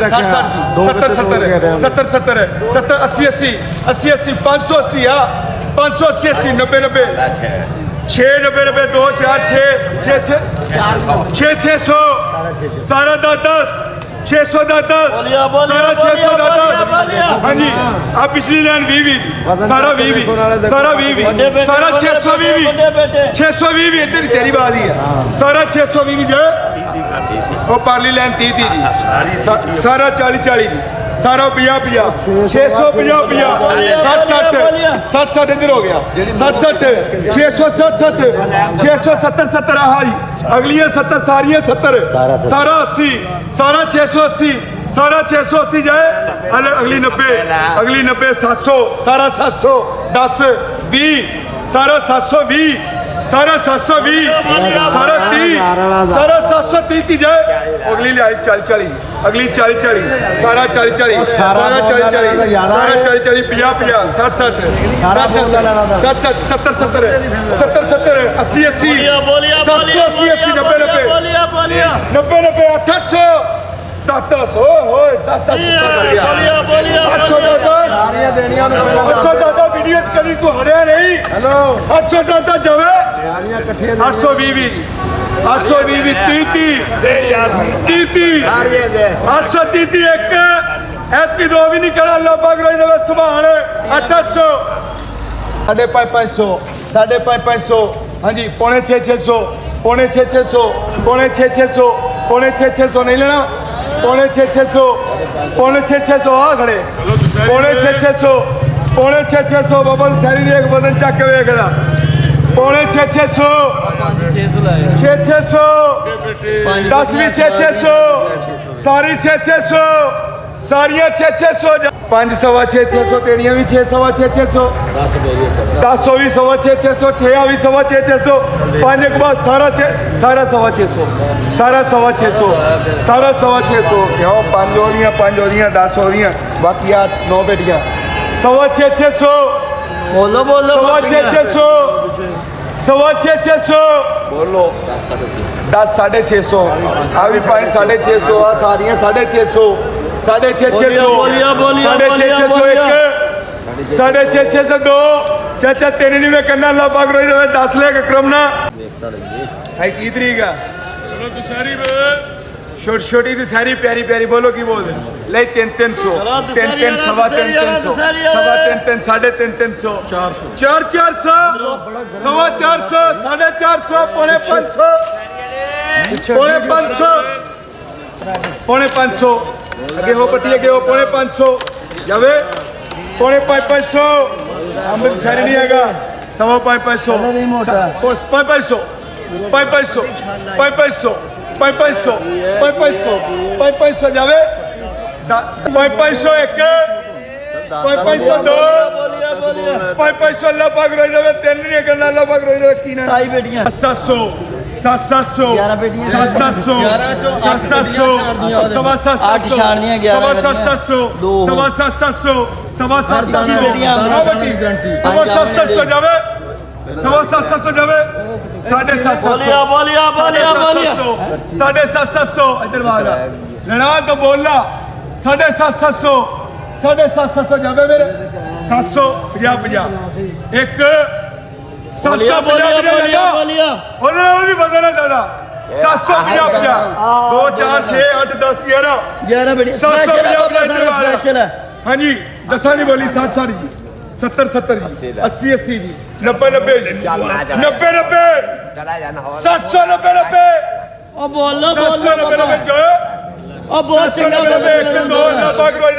60 70 70 70 70 80 80 80 580 580 80 90 90 6 90 90 2 4 6 6 600 सारा 10 600 10 सारा 600 10 हाँ जी आप पिछली लाइन 20 सारा 20 सारा 20 सारा 620 620 इधर तेरी बात ही है सारा 620 जो वो पारली लाइन 30 जी सारा 40 40 सारा 50 50 650 50 60 60 60 इधर हो गया 60 60 660 60 670 70 हाई अगली है 70 सारी है 70 सारा 80 सारा 680 सारा 680 जाए अगली 90 700 सारा 700 10 20 सारा 720 सारा 720 सारा 30 सारा 730 जाए अगली 40 40 अगली 40 40 सारा 40 40 सारा 40 40 सारा 40 40 50 50 60 60 60 70 70 70 70 80 80 780 80 90 90 90 800 10 हो 10 800 वीडियो करी तू हड़िया नहीं हेलो 800 जावे 820 820 30 830 एक ऐतकी दो भी नहीं करा ला बाग रही दे सुभान 800 550 550 हाँ जी पौने 600 पौने 600 पौने 600 पौने 600 नहीं लेना पौने 600 पौने 600 आ खड़े पौने 600 पौने 600 बबल सारी एक बदन चक के वेखदा पौने 600 600 10 भी 600 सारी 600 सारियां 600 5 सवा 600 तेरियां भी 6 सवा 600 10 भी सवा 600 6 भी सवा 600 5 के बाद सारा सवा 600 सारा सवा 600 सारा सवा 600 क्यों 5 होदियां 10 होदियां बाकी 8 9 बेटियां सवा 600 बोलो सवा 600 सवा 600 बोलो 10 650 आ भी 5 650 आ सारियां 650 साढ़े छे से 2 चाचा तेरे नहीं में करना ला बाग रोई 10 ले के क्रम ना आई की तरीक है छोटी छोटी तो सारी प्यारी प्यारी बोलो की बोल ले 300 300 सवा 300 सवा 300 साढ़े 300 400 सवा 400 450 पौने 500 पौने 500 अगे हो पट्टी अगे हो पौने 500 जावे पौने 500 अमृत सारी नहीं आएगा सवा 500 500 500 जावे 500 एक 500 दो 500 ला पाग रोई जावे 3 नहीं करना ला पाग रोई जावे की ना 700 700 700 सवा 700 सवा 700 सवा 700 सवा 700 जावे सवा 700 जावे 750 इधर वाला लड़ा तो बोलना 750 जावे मेरे 750 एक 750 भी वजन है ज्यादा 750 2 4 6 8 10 11 बेटी 750 हाँ जी 10 नहीं बोली 60 60 जी 70 70 जी 80 80 जी 90 90 90 790 90 ओ बोलो 790 90 ओ बहुत 790 1 2 ना बाग रोई